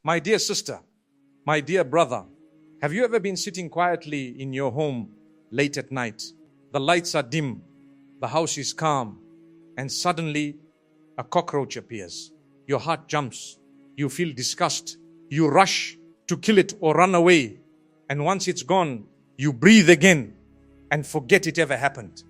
My dear sister, my dear brother, have you ever been sitting quietly in your home late at night? The lights are dim, the house is calm, and suddenly a cockroach appears. Your heart jumps, you feel disgust, you rush to kill it or run away, and once it's gone, you breathe again and forget it ever happened.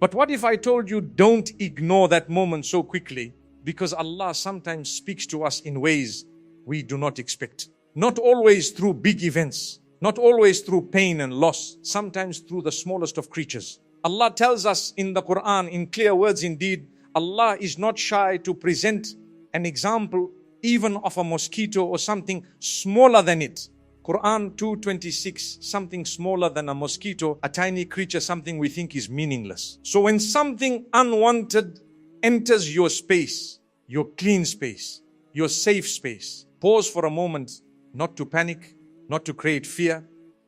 But what if I told you don't ignore that moment so quickly, because Allah sometimes speaks to us in ways we do not expect. Not always through big events, not always through pain and loss, sometimes through the smallest of creatures. Allah tells us in the Quran, in clear words indeed, Allah is not shy to present an example even of a mosquito or something smaller than it. Quran 2:26, something smaller than a mosquito, a tiny creature, something we think is meaningless. So when something unwanted enters your space, your clean space, your safe space, pause for a moment, not to panic, not to create fear,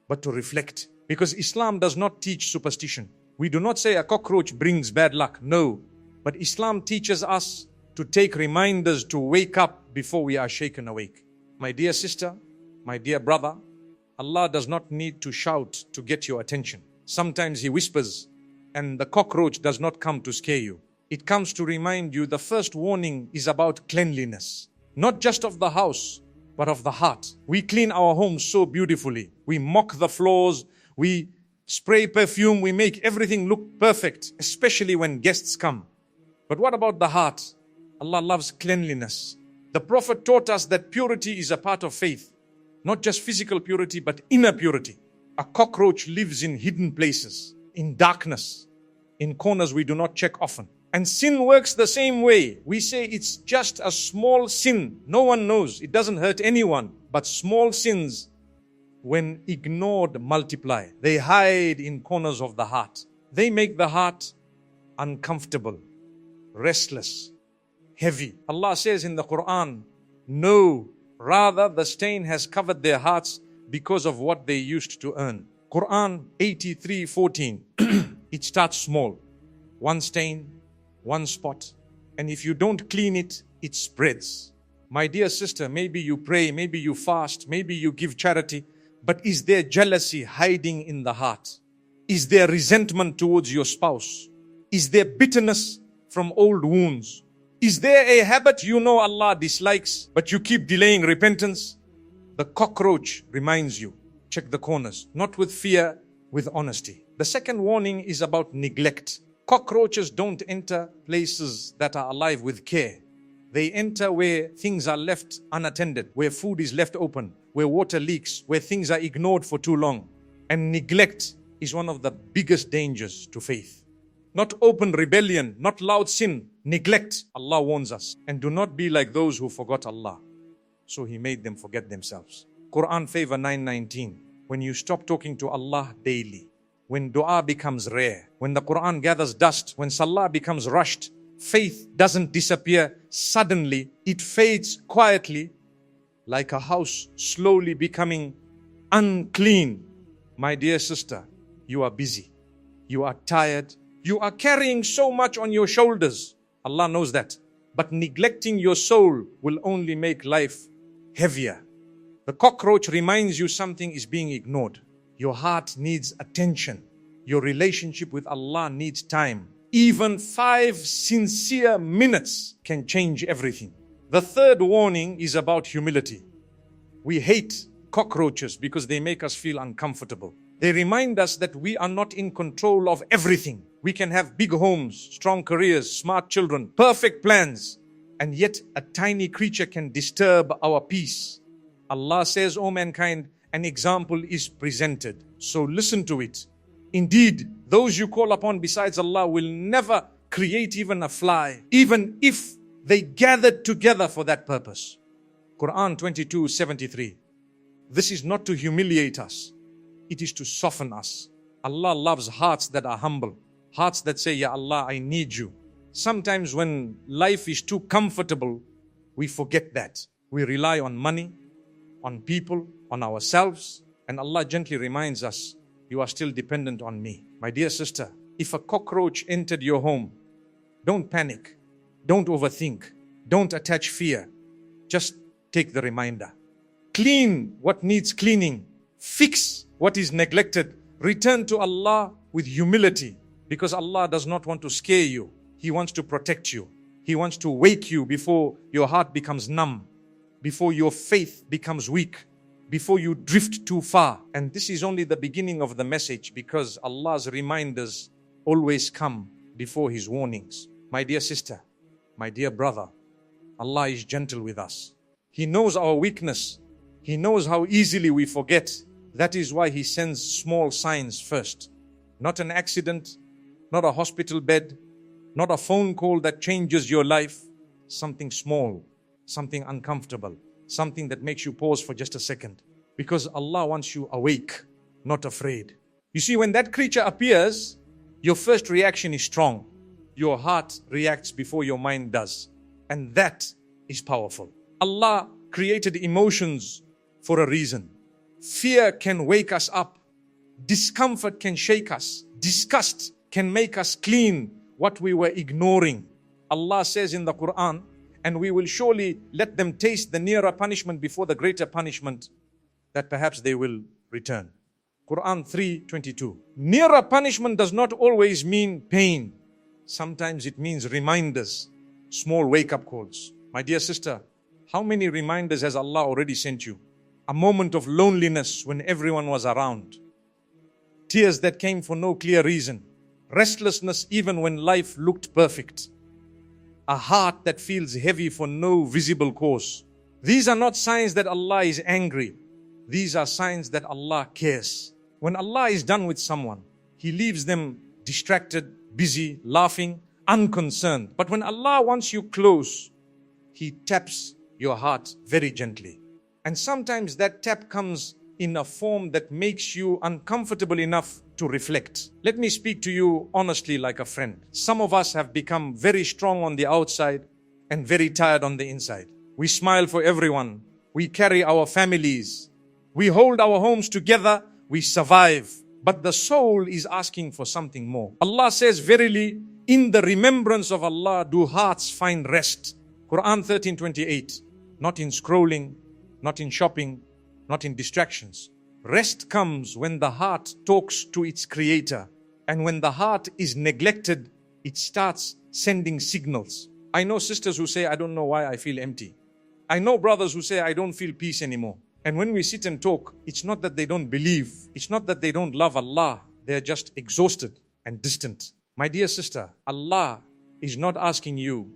but to reflect. Because Islam does not teach superstition. We do not say a cockroach brings bad luck. No. But Islam teaches us to take reminders to wake up before we are shaken awake. My dear sister, my dear brother, Allah does not need to shout to get your attention. Sometimes He whispers, and the cockroach does not come to scare you. It comes to remind you the first warning is about cleanliness. Not just of the house, but of the heart. We clean our homes so beautifully. We mop the floors, we spray perfume, we make everything look perfect, especially when guests come. But what about the heart? Allah loves cleanliness. The Prophet taught us that purity is a part of faith. Not just physical purity, but inner purity. A cockroach lives in hidden places, in darkness, in corners we do not check often. And sin works the same way. We say it's just a small sin. No one knows. It doesn't hurt anyone. But small sins, when ignored, multiply. They hide in corners of the heart. They make the heart uncomfortable, restless, heavy. Allah says in the Quran, no, rather the stain has covered their hearts because of what they used to earn. Quran 83:14. It starts small. One stain, one spot, and if you don't clean it, it spreads. My dear sister, maybe you pray, maybe you fast, maybe you give charity, but is there jealousy hiding in the heart? Is there resentment towards your spouse? Is there bitterness from old wounds? Is there a habit you know Allah dislikes, but you keep delaying repentance? The cockroach reminds you, check the corners, not with fear, with honesty. The second warning is about neglect. Cockroaches don't enter places that are alive with care. They enter where things are left unattended, where food is left open, where water leaks, where things are ignored for too long. And neglect is one of the biggest dangers to faith. Not open rebellion, not loud sin, neglect. Allah warns us. And do not be like those who forgot Allah. So He made them forget themselves. Quran Favor 9:19. When you stop talking to Allah daily, when dua becomes rare, when the Quran gathers dust, when salah becomes rushed, faith doesn't disappear suddenly. It fades quietly like a house slowly becoming unclean. My dear sister, you are busy. You are tired. You are carrying so much on your shoulders. Allah knows that. But neglecting your soul will only make life heavier. The cockroach reminds you something is being ignored. Your heart needs attention. Your relationship with Allah needs time. Even 5 sincere minutes can change everything. The third warning is about humility. We hate cockroaches because they make us feel uncomfortable. They remind us that we are not in control of everything. We can have big homes, strong careers, smart children, perfect plans, and yet a tiny creature can disturb our peace. Allah says, O mankind, an example is presented. So listen to it. Indeed, those you call upon besides Allah will never create even a fly, even if they gathered together for that purpose. Quran 22:73. This is not to humiliate us. It is to soften us. Allah loves hearts that are humble. Hearts that say, Ya Allah, I need you. Sometimes when life is too comfortable, we forget that. We rely on money, on people, on ourselves. And Allah gently reminds us, you are still dependent on me. My dear sister, If a cockroach entered your home, don't panic. Don't overthink. Don't attach fear. Just take the reminder. Clean what needs cleaning. Fix what is neglected. Return to Allah with humility, because Allah does not want to scare you. He wants to protect you. He wants to wake you before your heart becomes numb, before your faith becomes weak, before you drift too far. And this is only the beginning of the message, because Allah's reminders always come before His warnings. My dear sister, my dear brother, Allah is gentle with us. He knows our weakness. He knows how easily we forget. That is why He sends small signs first. Not an accident, not a hospital bed, not a phone call that changes your life. Something small, something uncomfortable, something that makes you pause for just a second. Because Allah wants you awake, not afraid. You see, when that creature appears, your first reaction is strong. Your heart reacts before your mind does. And that is powerful. Allah created emotions for a reason. Fear can wake us up. Discomfort can shake us. Disgust can make us clean what we were ignoring. Allah says in the Quran, and we will surely let them taste the nearer punishment before the greater punishment, that perhaps they will return. Quran 3:22. Nearer punishment does not always mean pain. Sometimes it means reminders, small wake-up calls. My dear sister, how many reminders has Allah already sent you? A moment of loneliness when everyone was around. Tears that came for no clear reason. Restlessness even when life looked perfect. A heart that feels heavy for no visible cause. These are not signs that Allah is angry. These are signs that Allah cares. When Allah is done with someone, He leaves them distracted, busy, laughing, unconcerned. But when Allah wants you close, He taps your heart very gently. And sometimes that tap comes in a form that makes you uncomfortable enough to reflect. Let me speak to you honestly like a friend. Some of us have become very strong on the outside and very tired on the inside. We smile for everyone. We carry our families. We hold our homes together. We survive. But the soul is asking for something more. Allah says, verily, in the remembrance of Allah do hearts find rest. Quran 13:28. Not in scrolling, not in shopping, not in distractions. Rest comes when the heart talks to its creator. And when the heart is neglected, it starts sending signals. I know sisters who say, I don't know why I feel empty. I know brothers who say, I don't feel peace anymore. And when we sit and talk, it's not that they don't believe. It's not that they don't love Allah. They're just exhausted and distant. My dear sister, Allah is not asking you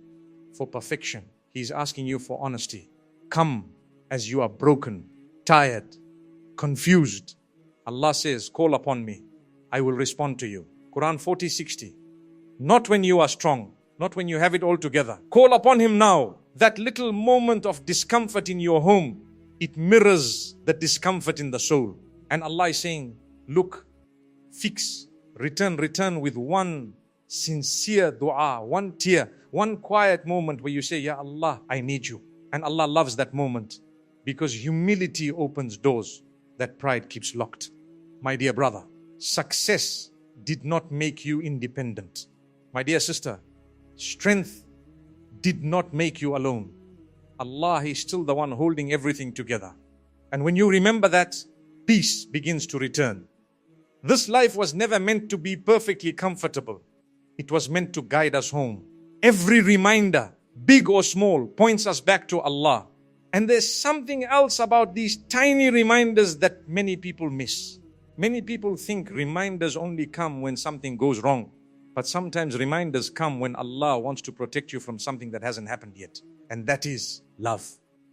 for perfection. He's asking you for honesty. Come as you are broken, tired, confused. Allah says, call upon me. I will respond to you. Quran 40:60. Not when you are strong, not when you have it all together. Call upon Him now. That little moment of discomfort in your home, it mirrors the discomfort in the soul. And Allah is saying, look, fix, return with one sincere dua, one tear, one quiet moment where you say, Ya Allah, I need you. And Allah loves that moment because humility opens doors that pride keeps locked. My dear brother, success did not make you independent. My dear sister, strength did not make you alone. Allah is still the one holding everything together. And when you remember that, peace begins to return. This life was never meant to be perfectly comfortable. It was meant to guide us home. Every reminder, big or small, points us back to Allah. And there's something else about these tiny reminders that many people miss. Many people think reminders only come when something goes wrong. But sometimes reminders come when Allah wants to protect you from something that hasn't happened yet. And that is love.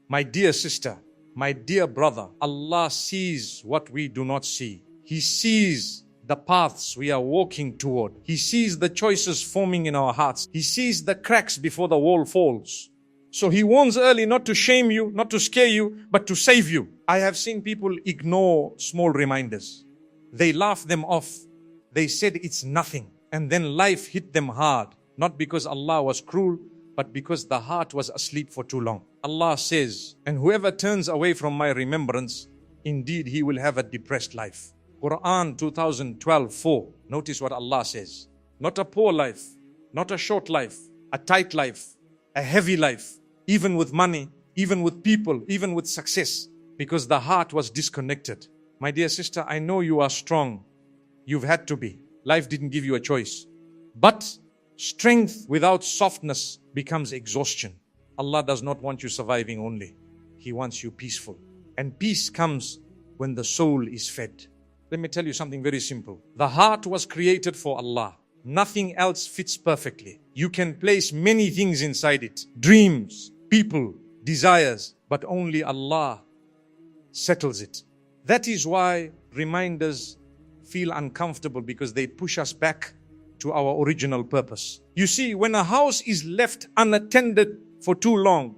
My dear sister, my dear brother, Allah sees what we do not see. He sees the paths we are walking toward. He sees the choices forming in our hearts. He sees the cracks before the wall falls. So He warns early not to shame you, not to scare you, but to save you. I have seen people ignore small reminders. They laugh them off. They said it's nothing. And then life hit them hard. Not because Allah was cruel, but because the heart was asleep for too long. Allah says, and whoever turns away from my remembrance, indeed he will have a depressed life. Quran 2012:4. Notice what Allah says. Not a poor life, not a short life, a tight life, a heavy life, even with money, even with people, even with success, because the heart was disconnected. My dear sister, I know you are strong. You've had to be. Life didn't give you a choice. But strength without softness becomes exhaustion. Allah does not want you surviving only. He wants you peaceful. And peace comes when the soul is fed. Let me tell you something very simple. The heart was created for Allah. Nothing else fits perfectly. You can place many things inside it. Dreams, people, desires, but only Allah settles it. That is why reminders feel uncomfortable, because they push us back to our original purpose. You see, when a house is left unattended for too long,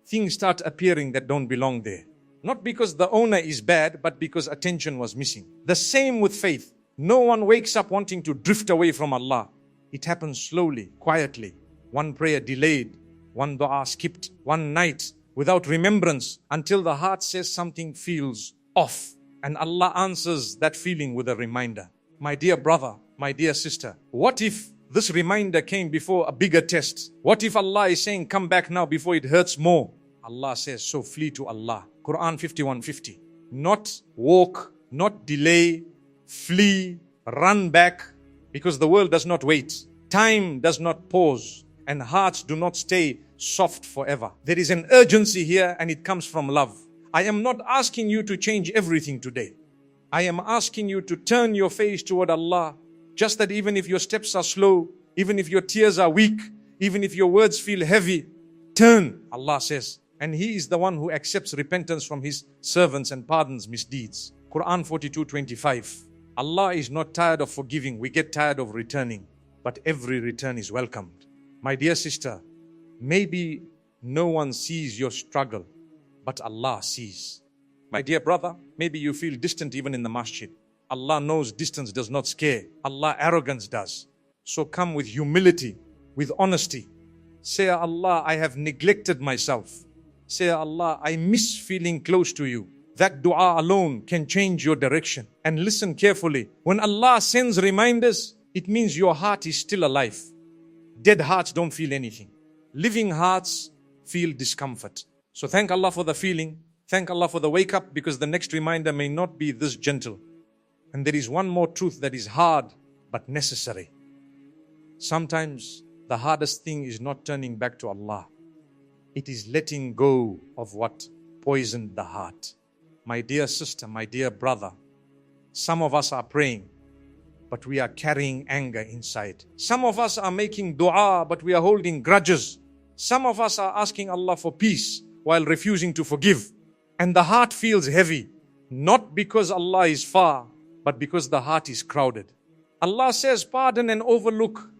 things start appearing that don't belong there. Not because the owner is bad, but because attention was missing. The same with faith. No one wakes up wanting to drift away from Allah. It happens slowly, quietly. One prayer delayed, one dua skipped, one night without remembrance, until the heart says something feels off. And Allah answers that feeling with a reminder. My dear brother, my dear sister, what if this reminder came before a bigger test? What if Allah is saying, come back now before it hurts more? Allah says, so flee to Allah. Quran 51:50. Not walk, not delay, flee, run back, because the world does not wait. Time does not pause, and hearts do not stay soft forever. There is an urgency here, and it comes from love. I am not asking you to change everything today. I am asking you to turn your face toward Allah. Just that even if your steps are slow, even if your tears are weak, even if your words feel heavy, turn, Allah says. And He is the one who accepts repentance from His servants and pardons misdeeds. Quran 42:25. Allah is not tired of forgiving. We get tired of returning. But every return is welcomed. My dear sister, maybe no one sees your struggle, but Allah sees. My dear brother, maybe you feel distant even in the masjid. Allah knows distance does not scare. Allah, arrogance does. So come with humility, with honesty. Say, Allah, I have neglected myself. Say, Allah, I miss feeling close to you. That dua alone can change your direction. And listen carefully. When Allah sends reminders, it means your heart is still alive. Dead hearts don't feel anything. Living hearts feel discomfort. So thank Allah for the feeling. Thank Allah for the wake up, because the next reminder may not be this gentle. And there is one more truth that is hard but necessary. Sometimes the hardest thing is not turning back to Allah. It is letting go of what poisoned the heart. My dear sister, my dear brother, some of us are praying, but we are carrying anger inside. Some of us are making dua, but we are holding grudges. Some of us are asking Allah for peace while refusing to forgive. And the heart feels heavy, not because Allah is far, but because the heart is crowded. Allah says, pardon and overlook.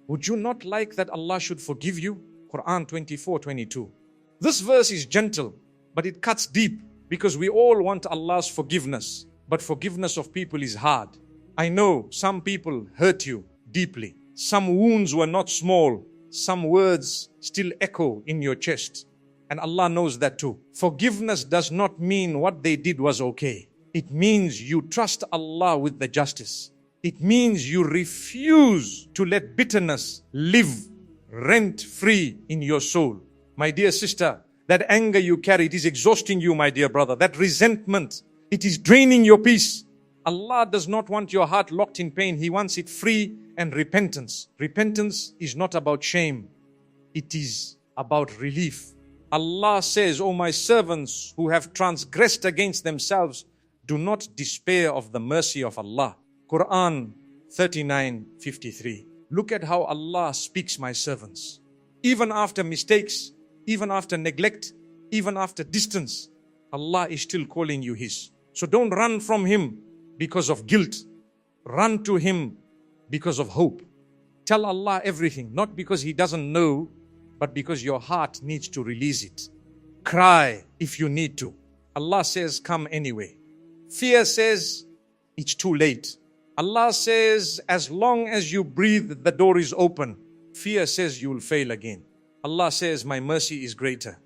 Would you not like that Allah should forgive you? Quran 24:22. This verse is gentle, but it cuts deep, because we all want Allah's forgiveness. But forgiveness of people is hard. I know some people hurt you deeply. Some wounds were not small. Some words still echo in your chest. And Allah knows that too. Forgiveness does not mean what they did was okay. It means you trust Allah with the justice. It means you refuse to let bitterness live rent-free in your soul. My dear sister, that anger you carry, it is exhausting you, my dear brother. That resentment, it is draining your peace. Allah does not want your heart locked in pain. He wants it free and repentance. Repentance is not about shame. It is about relief. Allah says, O my servants who have transgressed against themselves, do not despair of the mercy of Allah. Quran 39:53. Look at how Allah speaks, my servants. Even after mistakes, even after neglect, even after distance, Allah is still calling you His. So don't run from Him because of guilt. Run to Him because of hope. Tell Allah everything, not because He doesn't know, but because your heart needs to release it. Cry if you need to. Allah says, come anyway. Fear says, it's too late. Allah says, as long as you breathe, the door is open. Fear says you will fail again. Allah says, my mercy is greater.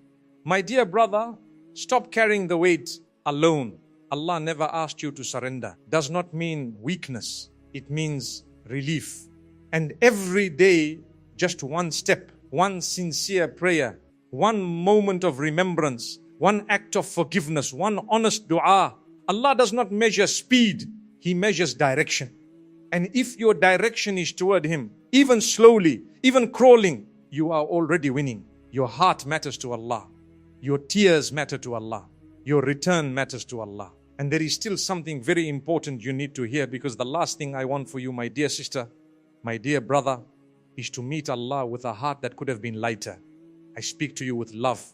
My dear brother, stop carrying the weight alone. Allah never asked you to surrender. Does not mean weakness. It means relief. And every day, just one step, one sincere prayer, one moment of remembrance, one act of forgiveness, one honest dua. Allah does not measure speed, He measures direction. And if your direction is toward Him, even slowly, even crawling, you are already winning. Your heart matters to Allah. Your tears matter to Allah. Your return matters to Allah. And there is still something very important you need to hear, because the last thing I want for you, my dear sister, my dear brother, is to meet Allah with a heart that could have been lighter. I speak to you with love.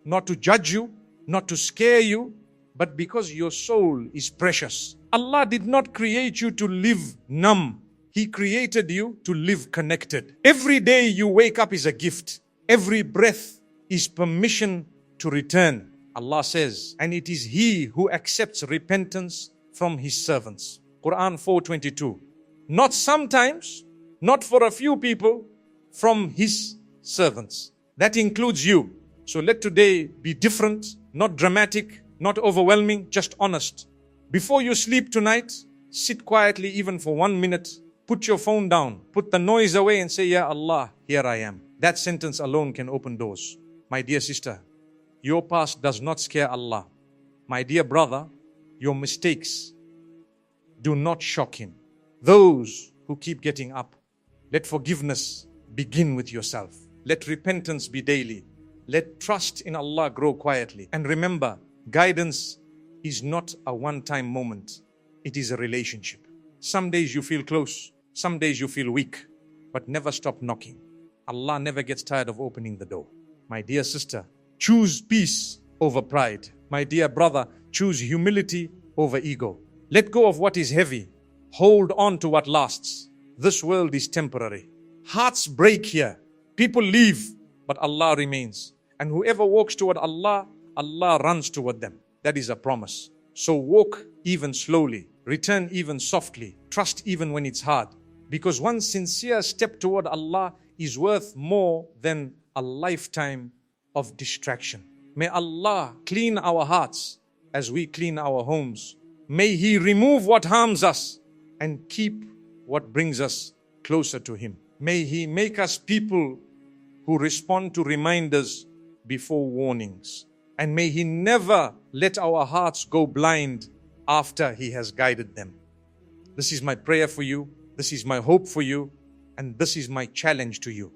Not to judge you, not to scare you, but because your soul is precious. Allah did not create you to live numb. He created you to live connected. Every day you wake up is a gift. Every breath is permission to return. Allah says, and it is He who accepts repentance from His servants. Quran 4:22. Not sometimes, not for a few people, from His servants. That includes you. So let today be different, not dramatic, not overwhelming, just honest. Before you sleep tonight, sit quietly even for 1 minute. Put your phone down. Put the noise away and say, Ya Allah, here I am. That sentence alone can open doors. My dear sister, your past does not scare Allah. My dear brother, your mistakes do not shock Him. Those who keep getting up, let forgiveness begin with yourself. Let repentance be daily. Let trust in Allah grow quietly. And remember, guidance is not a one-time moment. It is a relationship. Some days you feel close. Some days you feel weak. But never stop knocking. Allah never gets tired of opening the door. My dear sister, choose peace over pride. My dear brother, choose humility over ego. Let go of what is heavy. Hold on to what lasts. This world is temporary. Hearts break here. People leave, but Allah remains. And whoever walks toward Allah, Allah runs toward them. That is a promise. So walk even slowly. Return even softly. Trust even when it's hard. Because one sincere step toward Allah is worth more than a lifetime of distraction. May Allah clean our hearts as we clean our homes. May He remove what harms us and keep what brings us closer to Him. May He make us people who respond to reminders before warnings. And may He never let our hearts go blind after He has guided them. This is my prayer for you. This is my hope for you. And this is my challenge to you.